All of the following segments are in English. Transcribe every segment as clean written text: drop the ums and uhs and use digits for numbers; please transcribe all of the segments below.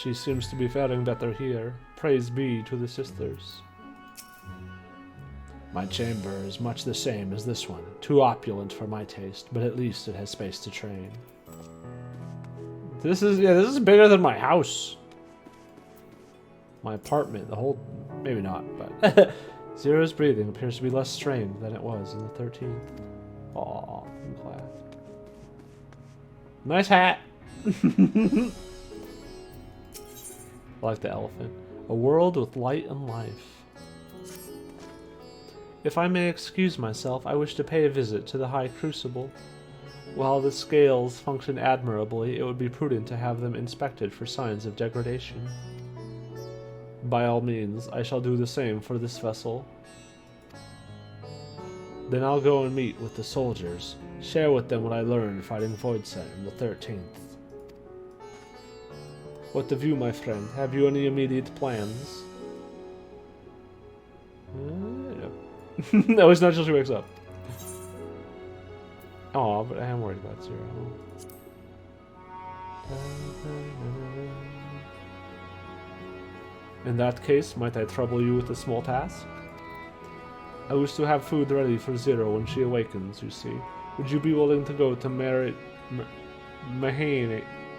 she seems to be faring better here. Praise be to the sisters. My chamber is much the same as this one. Too opulent for my taste, but at least it has space to train. This is bigger than my house. My apartment, the whole... Maybe not, but... Zero's breathing appears to be less strained than it was in the 13th. Aw, I'm glad. Nice hat! I like the elephant. A world with light and life. If I may excuse myself, I wish to pay a visit to the High Crucible. While the scales function admirably, it would be prudent to have them inspected for signs of degradation. By all means, I shall do the same for this vessel. Then I'll go and meet with the soldiers, share with them what I learned fighting Voidset in the 13th. What of you, my friend? Have you any immediate plans? No, it's not till she wakes up. Aw, but I am worried about Zero. In that case, might I trouble you with a small task? I wish to have food ready for Zero when she awakens, you see. Would you be willing to go to Mahane,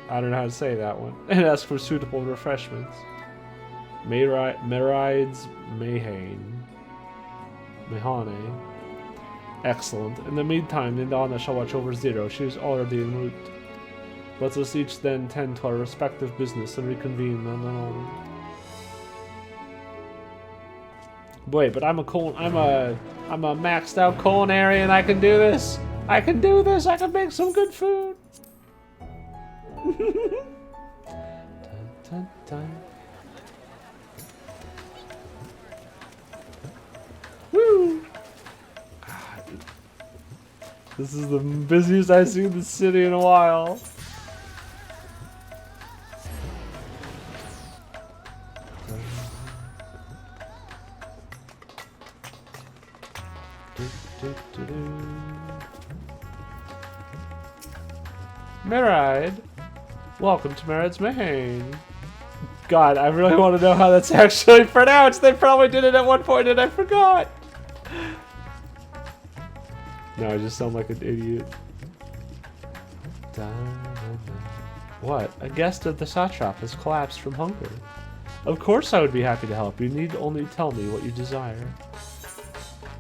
I don't know how to say that one, and ask for suitable refreshments? Mahane. Excellent. In the meantime, Nidana shall watch over Zero. She is already en route. Let us each then tend to our respective business and reconvene on the morning. Wait, but I'm a maxed out culinary and I can do this. I can do this. I can make some good food. Dun, dun, dun. Woo! God. This is the busiest I've seen the city in a while. Maride, welcome to Marid's Mahane. God, I really want to know how that's actually pronounced. They probably did it at one point and I forgot. No, I just sound like an idiot. What? A guest of the satrap has collapsed from hunger. Of course I would be happy to help. You need only tell me what you desire.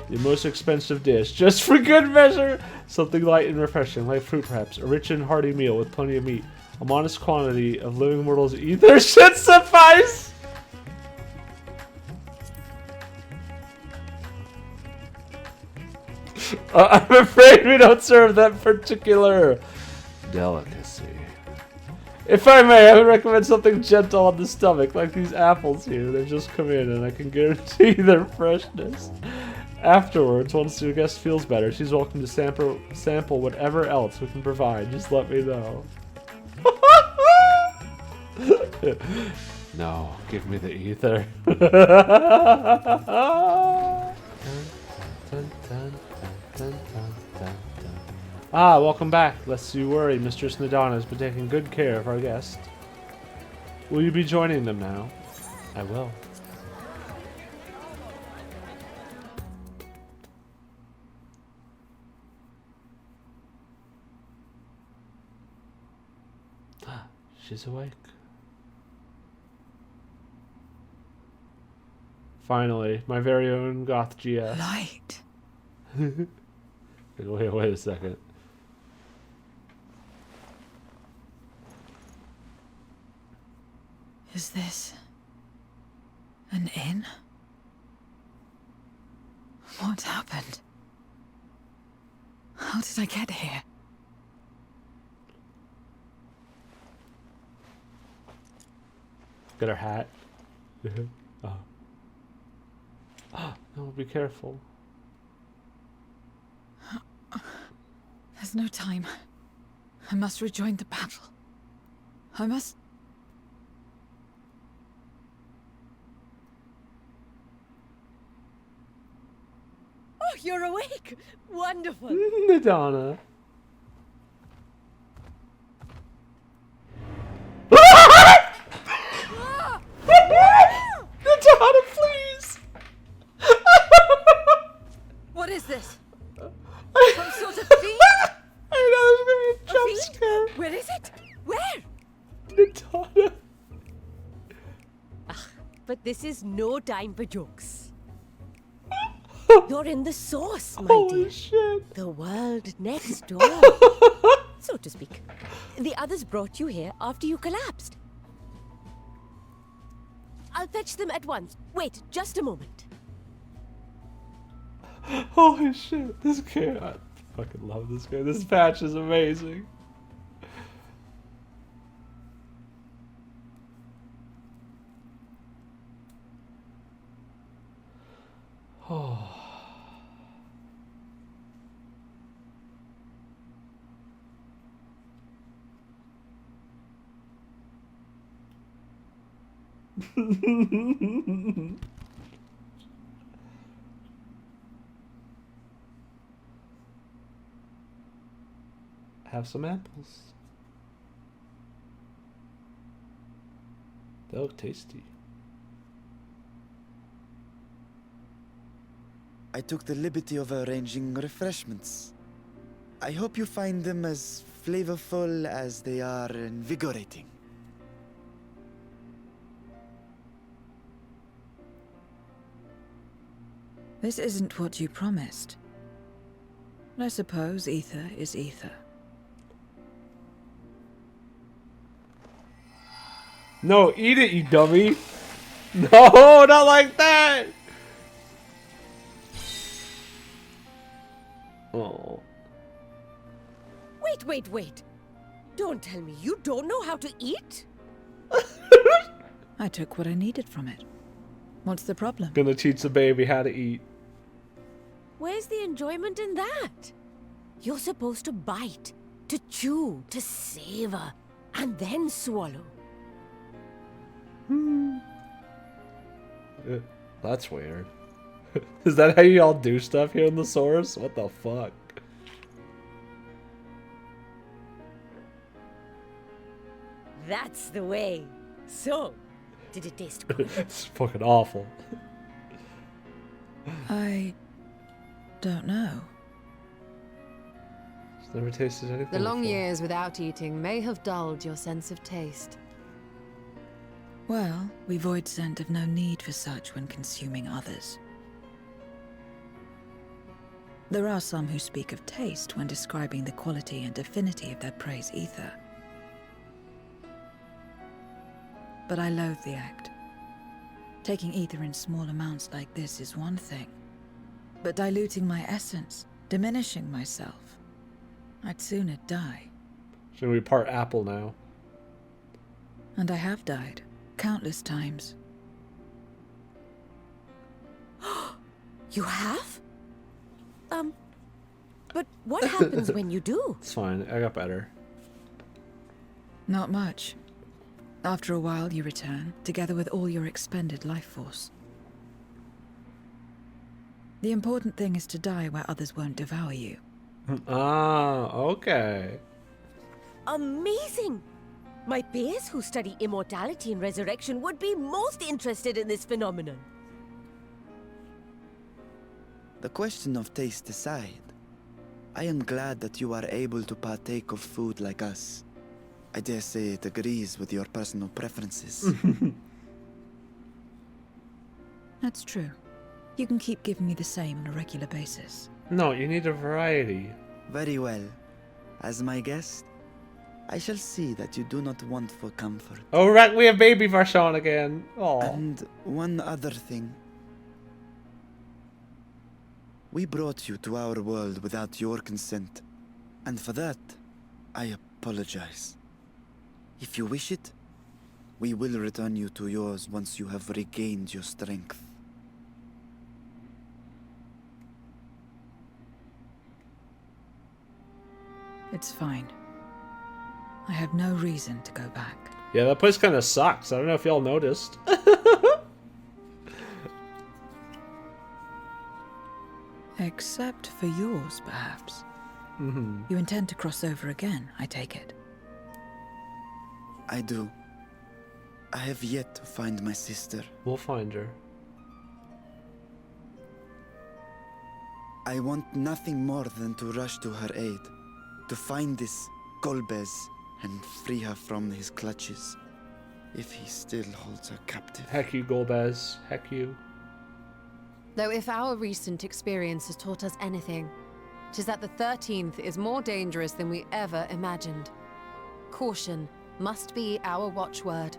The most expensive dish, just for good measure. Something light and refreshing, like fruit perhaps. A rich and hearty meal with plenty of meat. A modest quantity of living mortals' ether should suffice. I'm afraid we don't serve that particular delicacy. If I may, I would recommend something gentle on the stomach, like these apples here. They've just come in and I can guarantee their freshness. Afterwards, once your guest feels better, she's welcome to sample whatever else we can provide. Just let me know. No, give me the ether. Ah, welcome back. Lest you worry, Mistress Nidana has been taking good care of our guest. Will you be joining them now? I will. She's awake. Finally, my very own Goth GS. Light. Wait a second. Is this an inn? What happened? How did I get here? Get her hat. Oh. No, be careful. There's no time. I must rejoin the battle. I must... Oh, you're awake! Wonderful! Nidana. Where is it? Where? Natana. But this is no time for jokes. You're in the source, my Holy dear. shit. The world next door. So to speak. The others brought you here after you collapsed. I'll fetch them at once. Wait, just a moment. Holy shit. This game. I fucking love this game. This patch is amazing. Oh. Have some apples. They look tasty. I took the liberty of arranging refreshments. I hope you find them as flavorful as they are invigorating. This isn't what you promised. But I suppose ether is ether. No, eat it, you dummy. No, not like that. Oh. Wait. Don't tell me you don't know how to eat? I took what I needed from it. What's the problem? Gonna teach the baby how to eat. Where's the enjoyment in that? You're supposed to bite, to chew, to savor, and then swallow. That's weird. Is that how you all do stuff here in the source? What the fuck? That's the way. So, did it taste good? It's fucking awful. I don't know. Just never tasted anything The long before. years without eating may have dulled your sense of taste. Well, we void scent have no need for such when consuming others. There are some who speak of taste when describing the quality and affinity of their prey's ether. But I loathe the act. Taking ether in small amounts like this is one thing, but diluting my essence, diminishing myself, I'd sooner die. Should we part apple now? And I have died, countless times. You have? But what happens when you do? It's fine. I got better. Not much. After a while, you return, together with all your expended life force. The important thing is to die where others won't devour you. Ah, okay. Amazing! My peers who study immortality and resurrection would be most interested in this phenomenon. The question of taste aside, I am glad that you are able to partake of food like us. I dare say it agrees with your personal preferences. That's true. You can keep giving me the same on a regular basis. No, you need a variety. Very well. As my guest, I shall see that you do not want for comfort. Oh, right, we have baby Varshawn again. Oh. And one other thing. We brought you to our world without your consent, and for that, I apologize. If you wish it, we will return you to yours once you have regained your strength. It's fine. I have no reason to go back. Yeah, that place kind of sucks. I don't know if y'all noticed. Except for yours, perhaps. Mm-hmm. You intend to cross over again, I take it. I do. I have yet to find my sister. We'll find her. I want nothing more than to rush to her aid, to find this Golbez and free her from his clutches, if he still holds her captive. Heck you, Golbez. Heck you. Though if our recent experience has taught us anything, 'tis that the 13th is more dangerous than we ever imagined. Caution must be our watchword.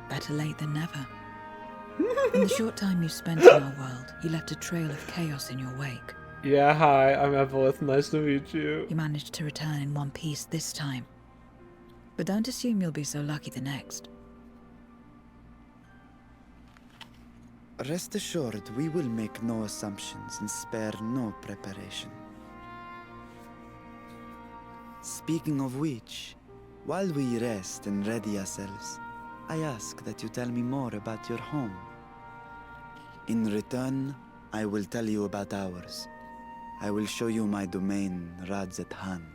Better late than never. In the short time you spent in our world, you left a trail of chaos in your wake. Yeah, hi, I'm Evelyth. Nice to meet you. You managed to return in one piece this time. But don't assume you'll be so lucky the next. Rest assured, we will make no assumptions and spare no preparation. Speaking of which, while we rest and ready ourselves, I ask that you tell me more about your home. In return, I will tell you about ours. I will show you my domain, Radzet Han.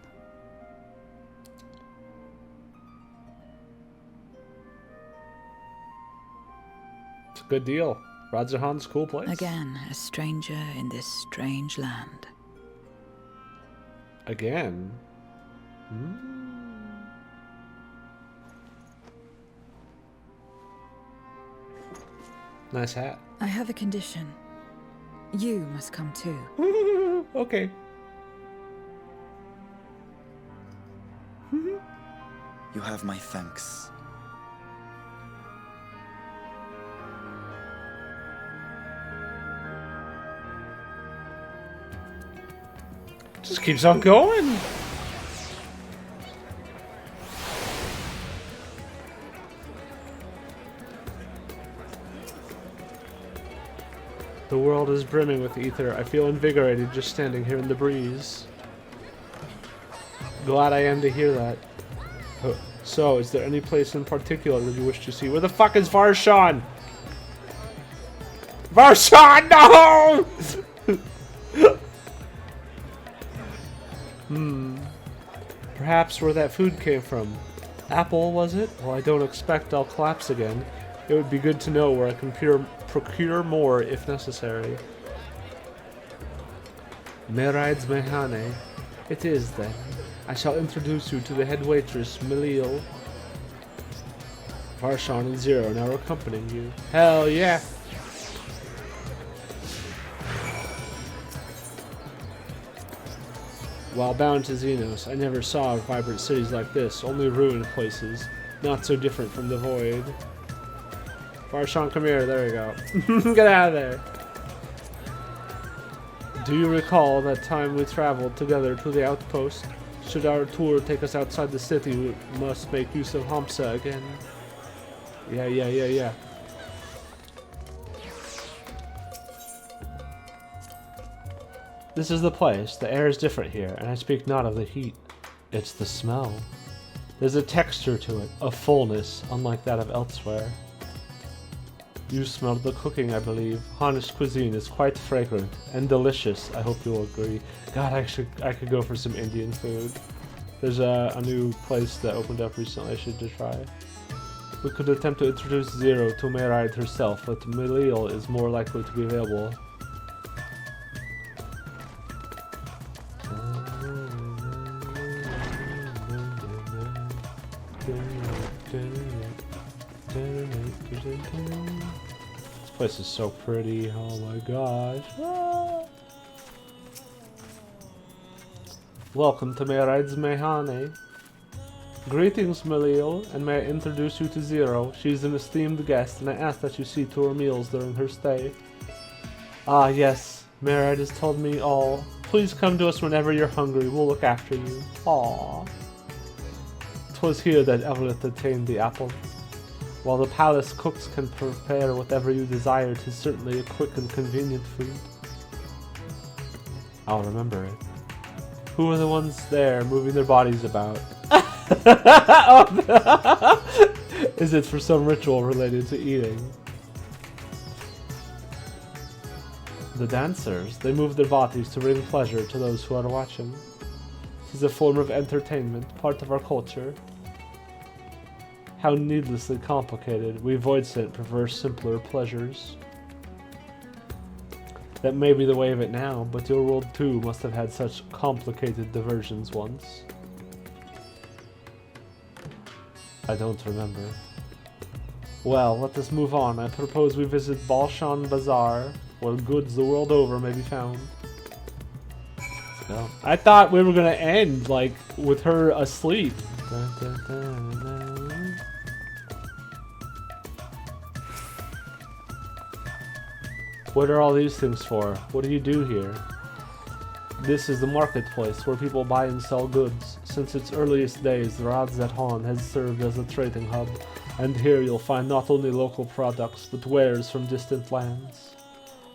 It's a good deal. Radzahan's a cool place. Again, a stranger in this strange land. Again? Nice hat. I have a condition. You must come too. Okay. You have my thanks. Just keeps on going. The world is brimming with ether. I feel invigorated just standing here in the breeze. Glad I am to hear that. So, is there any place in particular that you wish to see? Where the fuck is Varshan? Varshan, no! Perhaps where that food came from. Apple, was it? Well, I don't expect I'll collapse again. It would be good to know where I can procure more if necessary. Merides Mehane. It is, then. I shall introduce you to the head waitress, Melil. Varshan and Zero now accompanying you. Hell yeah! While bound to Xenos, I never saw vibrant cities like this, only ruined places, not so different from the void. Varshan, come here, there we go. Get out of there! Do you recall that time we traveled together to the outpost? Should our tour take us outside the city, we must make use of Hamsa again. Yeah. This is the place. The air is different here, and I speak not of the heat. It's the smell. There's a texture to it, a fullness, unlike that of elsewhere. You smelled the cooking, I believe. Hanish cuisine is quite fragrant and delicious. I hope you'll agree. God, I could go for some Indian food. There's a new place that opened up recently I should try. We could attempt to introduce Zero to Meraid herself, but Melil is more likely to be available. This place is so pretty, oh my gosh. Ah. Welcome to Meraid's Mehane. Greetings, Melil, and may I introduce you to Zero. She's an esteemed guest, and I ask that you see to her meals during her stay. Ah, yes, Meraid has told me all. Please come to us whenever you're hungry. We'll look after you. Aww. 'Twas here that Evelyth attained the apple. While the palace cooks can prepare whatever you desire, 'tis certainly a quick and convenient food. I'll remember it. Who are the ones there moving their bodies about? Is it for some ritual related to eating? The dancers, they move their bodies to bring pleasure to those who are watching. It is a form of entertainment, part of our culture. How needlessly complicated. We Voidsent prefer simpler pleasures. That may be the way of it now, but your world too must have had such complicated diversions once. I don't remember. Well, let us move on. I propose we visit Balshan Bazaar, where goods the world over may be found. Let's go. I thought we were gonna end, like, with her asleep. Dun, dun, dun, dun. What are all these things for? What do you do here? This is the marketplace where people buy and sell goods. Since its earliest days, the Radz-at-Han has served as a trading hub, and here you'll find not only local products, but wares from distant lands.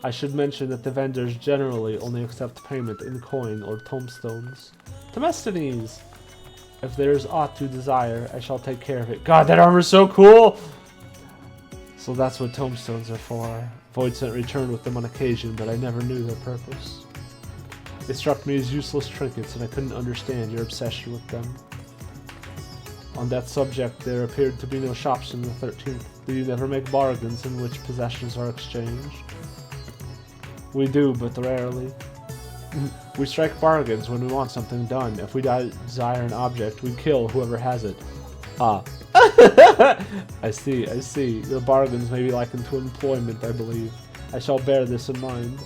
I should mention that the vendors generally only accept payment in coin or tombstones. Demosthenes! If there is aught you desire, I shall take care of it. God, that armor's so cool! So that's what tombstones are for. Voidsent returned with them on occasion, but I never knew their purpose. They struck me as useless trinkets, and I couldn't understand your obsession with them. On that subject, there appeared to be no shops in the 13th. Do you never make bargains in which possessions are exchanged? We do, but rarely. We strike bargains when we want something done. If we desire an object, we kill whoever has it. Ah. I see, I see. Your bargains may be likened to employment, I believe. I shall bear this in mind.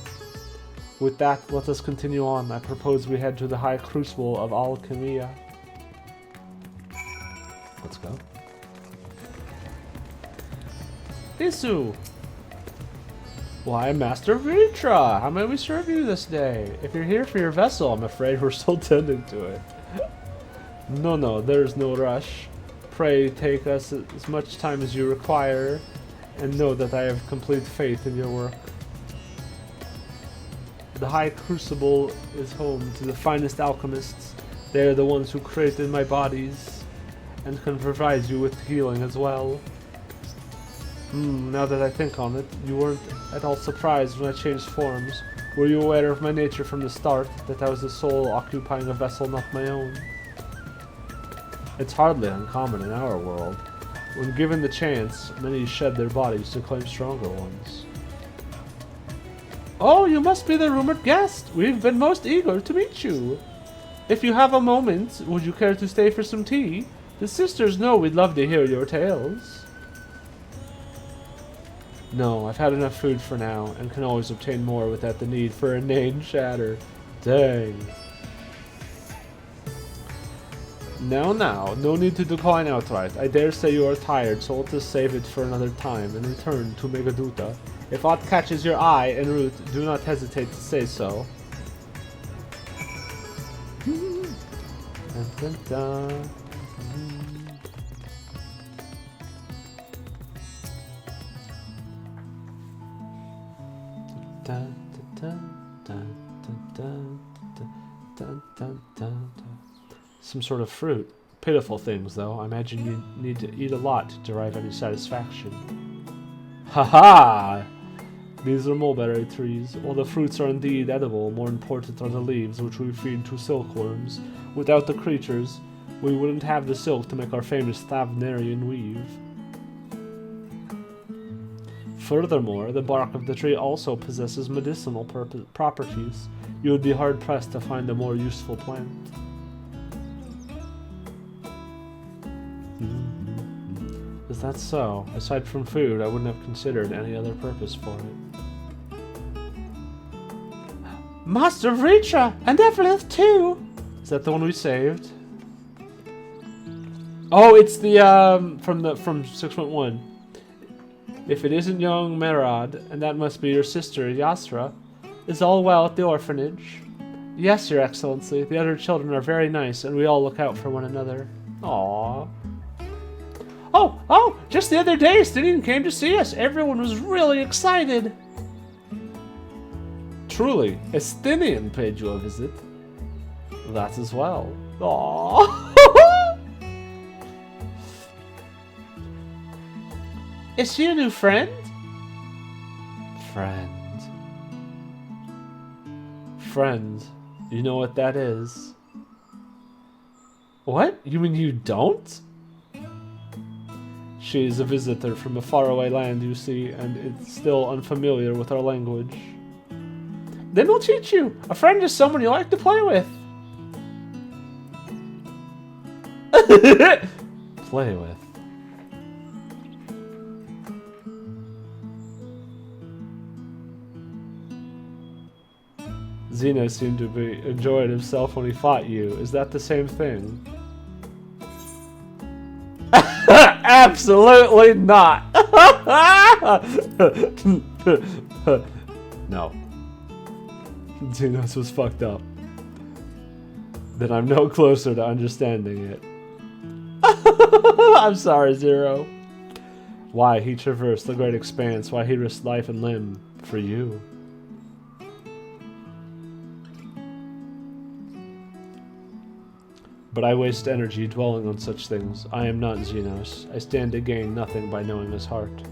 With that, let us continue on. I propose we head to the High Crucible of Alchemia. Let's go. Isu! Why, Master Vritra! How may we serve you this day? If you're here for your vessel, I'm afraid we're still tending to it. No, there's no rush. Pray take us as much time as you require, and know that I have complete faith in your work. The High Crucible is home to the finest alchemists. They are the ones who created my bodies, and can provide you with healing as well. Now that I think on it, you weren't at all surprised when I changed forms. Were you aware of my nature from the start, that I was a soul occupying a vessel not my own? It's hardly uncommon in our world. When given the chance, many shed their bodies to claim stronger ones. Oh, you must be the rumored guest! We've been most eager to meet you! If you have a moment, would you care to stay for some tea? The sisters know we'd love to hear your tales. No, I've had enough food for now, and can always obtain more without the need for inane chatter. Dang. Now, no need to decline outright. I dare say you are tired, so let us save it for another time, and return to Megaduta. If aught catches your eye en route, do not hesitate to say so. Dun, dun, dun. Dun, dun, dun, dun, dun, dun, dun, dun, dun. Some sort of fruit. Pitiful things, though. I imagine you need to eat a lot to derive any satisfaction. Ha-ha! These are mulberry trees. While the fruits are indeed edible, more important are the leaves, which we feed to silkworms. Without the creatures, we wouldn't have the silk to make our famous Thavnarian weave. Furthermore, the bark of the tree also possesses medicinal properties. You would be hard-pressed to find a more useful plant. Is that so? Aside from food, I wouldn't have considered any other purpose for it. Master Vritra! And Evelyth too! Is that the one we saved? Oh, it's the, from 6.1. If it isn't young Merad, and that must be your sister, Yasra, is all well at the orphanage? Yes, Your Excellency. The other children are very nice, and we all look out for one another. Aww. Oh, just the other day, Stinian came to see us. Everyone was really excited. Truly, Estinian paid you a visit. That as well. Aww. Is she a new friend? Friend. You know what that is? What? You mean you don't? She is a visitor from a faraway land, you see, and it's still unfamiliar with our language. Then we'll teach you. A friend is someone you like to play with. Play with. Xeno seemed to be enjoying himself when he fought you. Is that the same thing? Absolutely not. No. Xenos was fucked up. Then I'm no closer to understanding it. I'm sorry, Zero. Why he traversed the great expanse, why he risked life and limb for you. But I waste energy dwelling on such things. I am not Xenos. I stand to gain nothing by knowing his heart.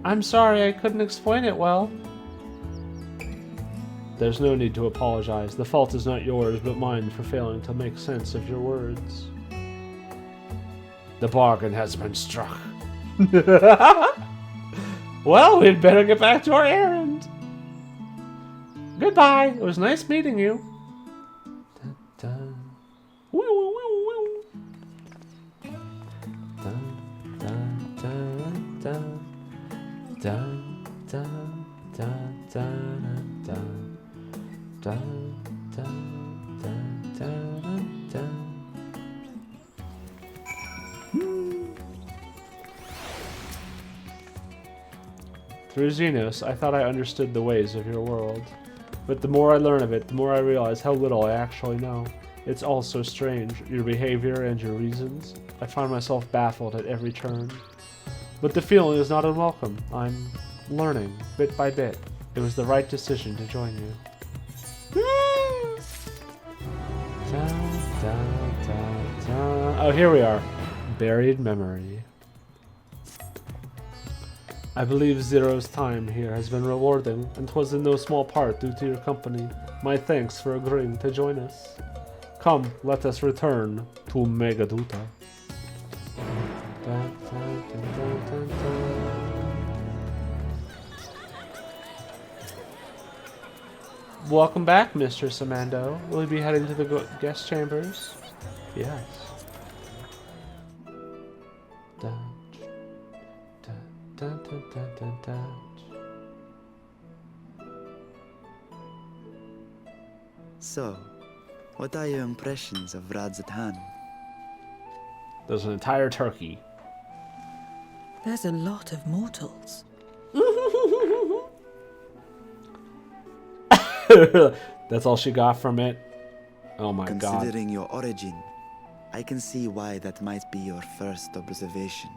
I'm sorry, I couldn't explain it well. There's no need to apologize. The fault is not yours, but mine for failing to make sense of your words. The bargain has been struck. Well, we'd better get back to our errand. Goodbye. It was nice meeting you. Dun, dun. Woo, woo, woo, woo. Dun, dun, dun, dun. Dun, dun, dun, dun, dun. Dun, dun, dun, dun, dun. Through Xenos, I thought I understood the ways of your world. But the more I learn of it, the more I realize how little I actually know. It's all so strange, your behavior and your reasons. I find myself baffled at every turn. But the feeling is not unwelcome. I'm learning, bit by bit. It was the right decision to join you. Oh, here we are. Buried memory. I believe Zero's time here has been rewarding, and 'twas in no small part due to your company. My thanks for agreeing to join us. Come, let us return to Megaduta. Welcome back, Mr. Samando. Will you be heading to the guest chambers? Yes. So, what are your impressions of Radzatan? There's an entire turkey. There's a lot of mortals. That's all she got from it? Oh my god. Considering your origin, I can see why that might be your first observation.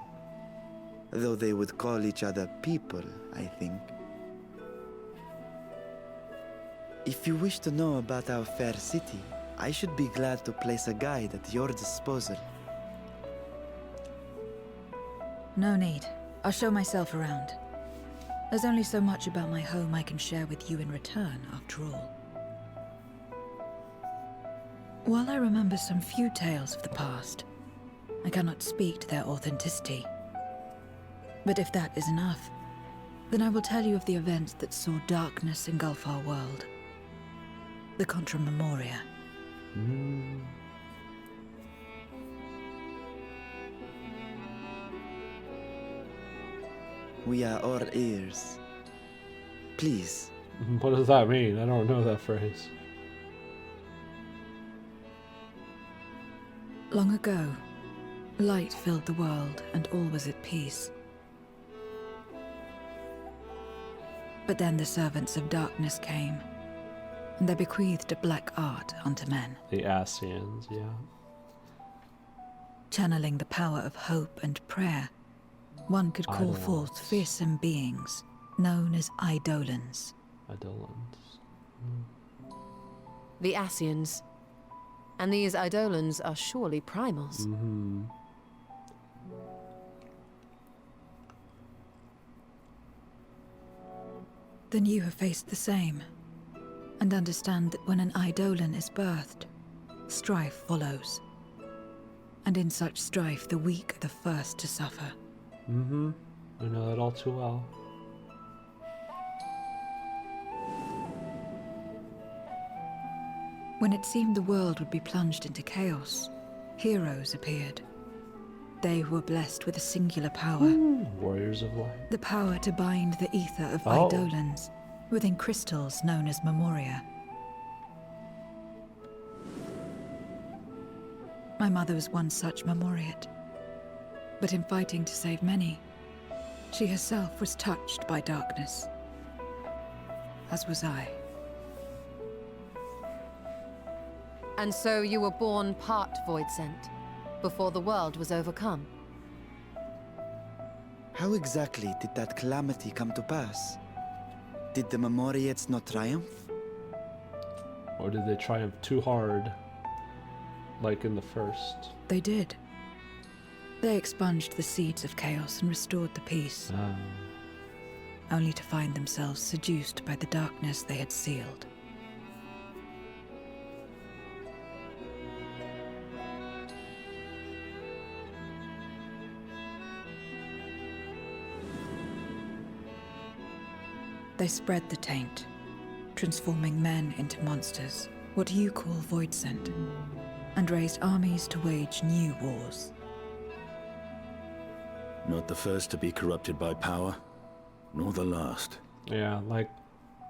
Though they would call each other people, I think. If you wish to know about our fair city, I should be glad to place a guide at your disposal. No need. I'll show myself around. There's only so much about my home I can share with you in return, after all. While I remember some few tales of the past, I cannot speak to their authenticity. But if that is enough, then I will tell you of the events that saw darkness engulf our world. The Contra Memoria. We are all ears. Please. What does that mean? I don't know that phrase. Long ago, light filled the world and all was at peace. But then the servants of darkness came, and they bequeathed a black art unto men. The Asians, yeah. Channeling the power of hope and prayer, one could call Eidolons. forth fearsome beings known as Eidolons. Eidolons. The Asians. And these Eidolons are surely primals. Mm-hmm. Then you have faced the same, and understand that when an Eidolon is birthed, strife follows. And in such strife, the weak are the first to suffer. Mm-hmm. I know that all too well. When it seemed the world would be plunged into chaos, heroes appeared. They who were blessed with a singular power. Warriors of light. The power to bind the ether of Oh. Eidolons within crystals known as Memoria. My mother was one such Memoriate. But in fighting to save many, she herself was touched by darkness. As was I. And so you were born part Void Sent, before the world was overcome. How exactly did that calamity come to pass? Did the Memoriates not triumph? Or did they triumph too hard? Like in the first. They did. They expunged the seeds of chaos and restored the peace, only to find themselves seduced by the darkness they had sealed. They spread the taint, transforming men into monsters, what you call Void Sent, and raised armies to wage new wars. Not the first to be corrupted by power, nor the last. Yeah, like,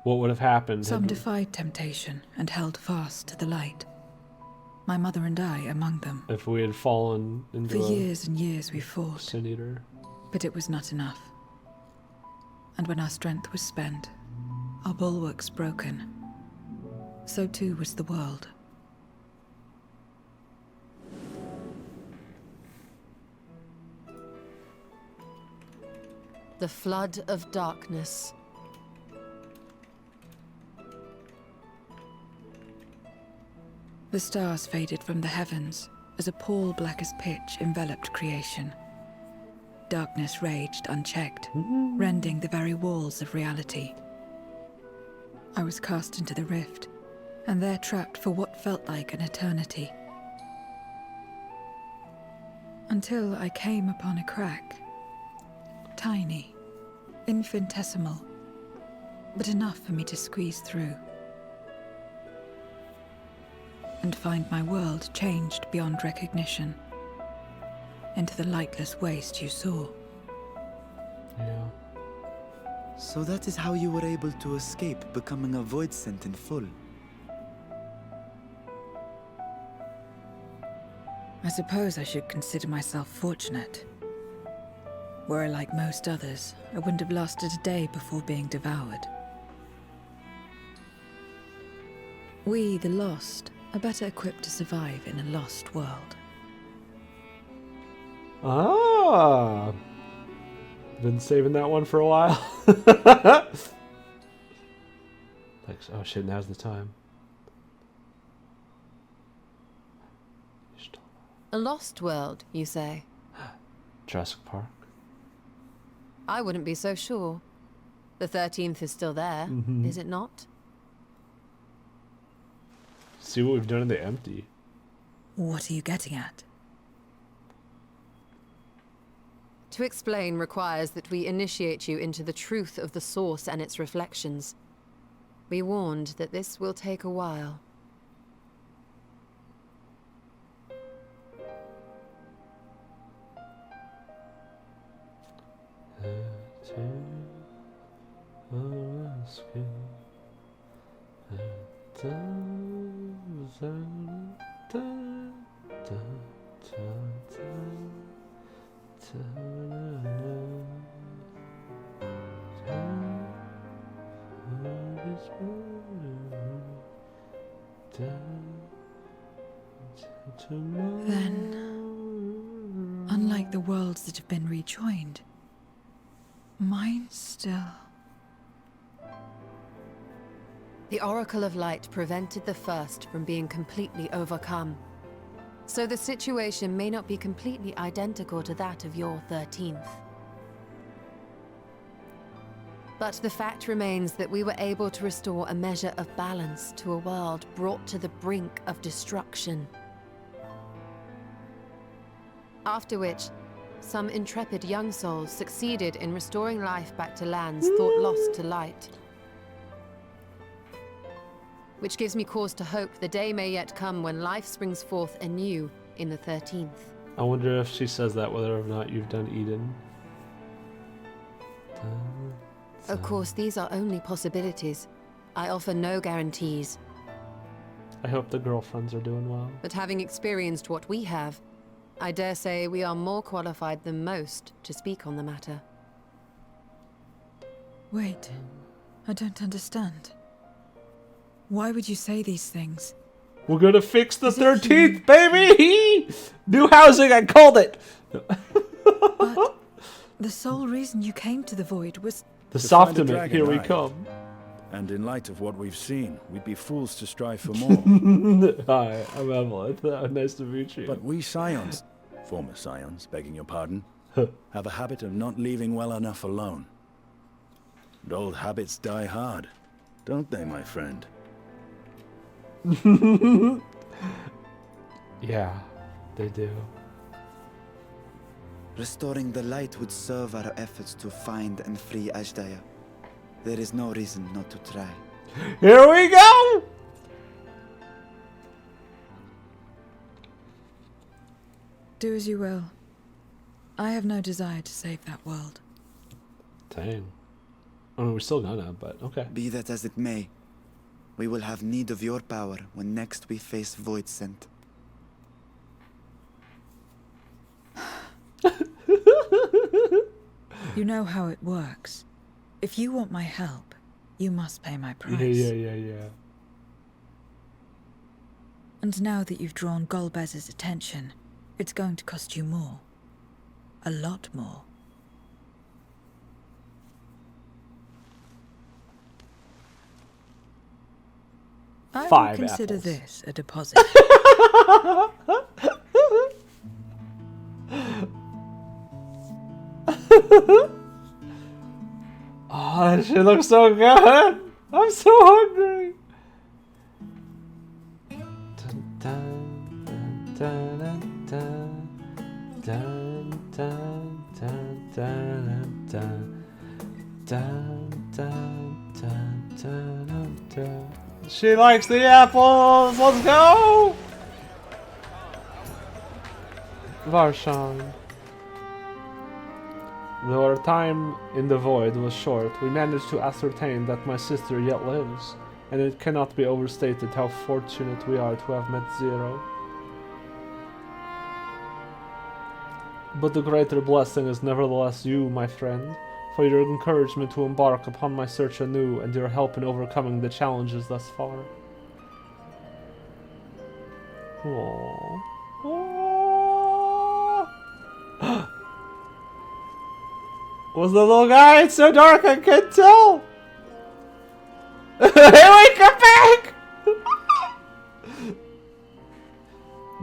what would have happened? Some defied temptation and held fast to the light. My mother and I among them. If we had fallen into For a years and years we fought, sin eater. but it was not enough. And when our strength was spent, our bulwarks broken, so too was the world. The flood of darkness. The stars faded from the heavens as a pall black as pitch enveloped creation. Darkness raged unchecked, rending the very walls of reality. I was cast into the rift, and there trapped for what felt like an eternity. Until I came upon a crack. Tiny, infinitesimal, but enough for me to squeeze through. And find my world changed beyond recognition, into the lightless waste you saw. Yeah. So that is how you were able to escape becoming a Void Sent in full. I suppose I should consider myself fortunate. Were I like most others, I wouldn't have lasted a day before being devoured. We, the lost, are better equipped to survive in a lost world. Ah! Been saving that one for a while. Like, oh shit, now's the time. A lost world, you say? Jurassic Park. I wouldn't be so sure. The 13th is still there, is it not? See what we've done in the empty. What are you getting at? To explain requires that we initiate you into the truth of the source and its reflections. Be warned that this will take a while. Then, unlike the worlds that have been rejoined, mine still... The Oracle of Light prevented the first from being completely overcome. So the situation may not be completely identical to that of your 13th. But the fact remains that we were able to restore a measure of balance to a world brought to the brink of destruction. After which, some intrepid young souls succeeded in restoring life back to lands thought lost to light. which gives me cause to hope the day may yet come when life springs forth anew in the 13th. I wonder if she says that whether or not you've done Eden. Of course, these are only possibilities. I offer no guarantees. I hope the girlfriends are doing well. But having experienced what we have, I dare say we are more qualified than most to speak on the matter. Wait, I don't understand. Why would you say these things? We're gonna fix the Is it 13th, baby! New housing, I called it! But the sole reason you came to the Void was... The To find a Softimate, dragon, here we aye. come. And in light of what we've seen, we'd be fools to strive for more. Hi, I'm Evelyth. Nice to meet you. But we Scions, former Scions, begging your pardon, have a habit of not leaving well enough alone. And old habits die hard, don't they, my friend? Yeah, they do. Restoring the light would serve our efforts to find and free Ashdaya. There is no reason not to try. Here we go! Do as you will. I have no desire to save that world. Dang. I mean, we're still gonna, but okay. Be that as it may, we will have need of your power when next we face Void Scent. You know how it works. If you want my help, you must pay my price. Yeah. And now that you've drawn Golbez's attention, it's going to cost you more. A lot more. I 5 would consider apples. this a deposit. Oh, that shit looks so good! I'm so hungry! Dun, dun, dun, dun, dun, dun, dun, dun, dun, dun, dun, dun, dun, dun. She likes the apples! Let's go! Varshan. Though our time in the Void was short, we managed to ascertain that my sister yet lives, and it cannot be overstated how fortunate we are to have met Zero. But the greater blessing is nevertheless you, my friend, for your encouragement to embark upon my search anew and your help in overcoming the challenges thus far. Aww. Aww. Was the little guy? It's so dark I can't tell. Here we come back!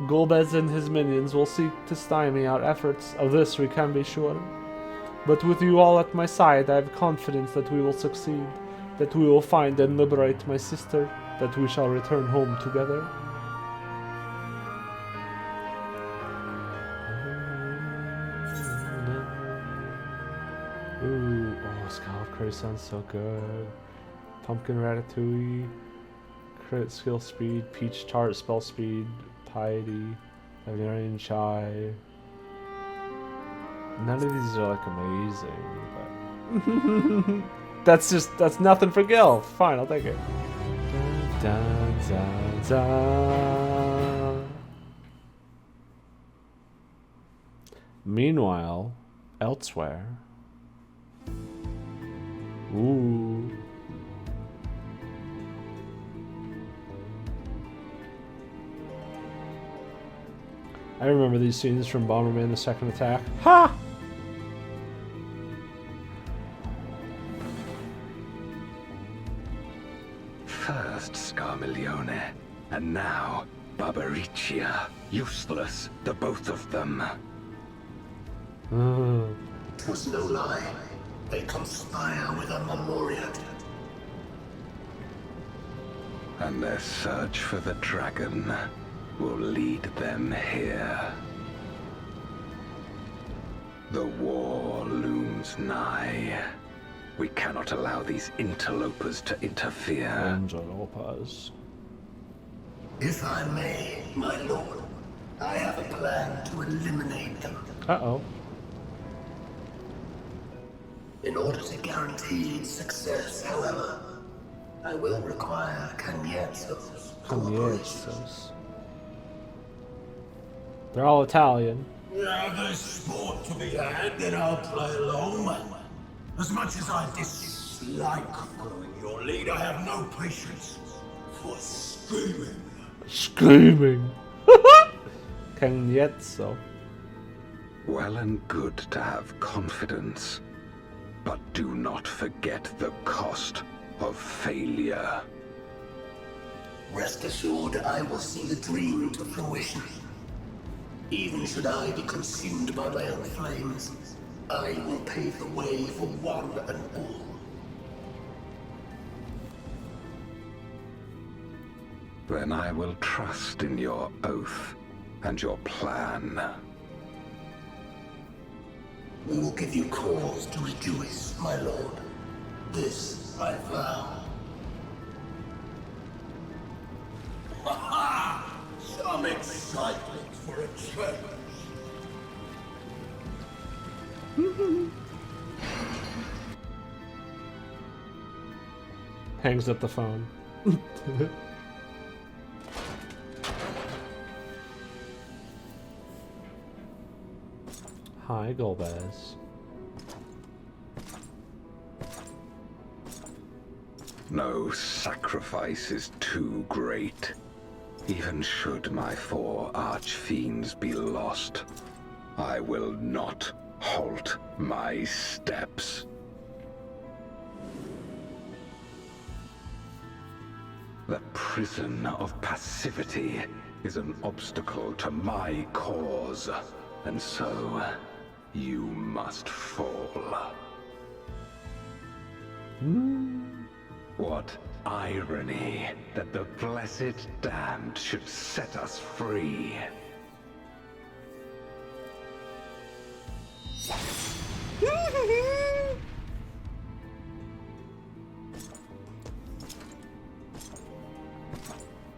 Golbez and his minions will seek to stymie our efforts, of this we can be sure. But with you all at my side, I have confidence that we will succeed, that we will find and liberate my sister, that we shall return home together. Ooh, oh, scallop curry sounds so good. Pumpkin ratatouille, crit skill speed, peach tart spell speed, piety, Valerian chai. None of these are like amazing, but that's nothing for Gil. Fine, I'll take it. Dun, dun, dun. Meanwhile, elsewhere. Ooh. I remember these scenes from Bomberman: The Second Attack. Ha! First Scarmiglione, and now Barbariccia. Useless, the both of them. It was no lie. They conspire with a Memoria. And their search for the dragon will lead them here. The war looms nigh. We cannot allow these interlopers to interfere. Interlopers. If I may, my lord, I have a plan to eliminate them. Uh-oh. In order to guarantee success, however, I will require Cagnezzo's cooperation. Cagnezzo's. They're all Italian. Now there's sport to be had, then I'll play along. As much as I dislike following your lead, I have no patience for screaming. Screaming. Cagnezzo. Well and good to have confidence, but do not forget the cost of failure. Rest assured, I will see the dream to fruition. Even should I be consumed by my own flames, I will pave the way for one and all. Then I will trust in your oath and your plan. We will give you cause to rejoice, my lord. This I vow. Ha ha! Some excitement for a change. Hangs up the phone. Hi, Golbez. No sacrifice is too great. Even should my 4 archfiends be lost, I will not halt my steps. The prison of passivity is an obstacle to my cause, and so you must fall. What irony that the blessed damned should set us free.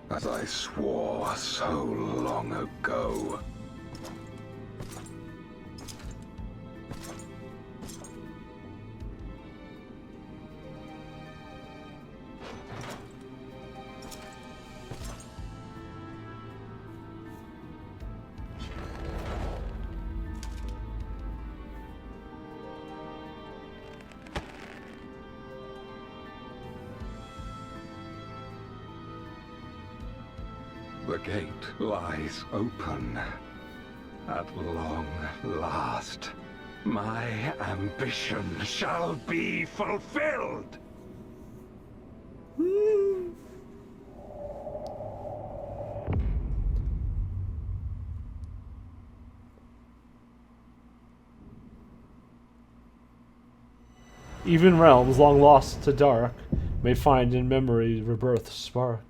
As I swore so long ago. The gate lies open. At long last, my ambition shall be fulfilled! Even realms long lost to dark may find in memory rebirth spark.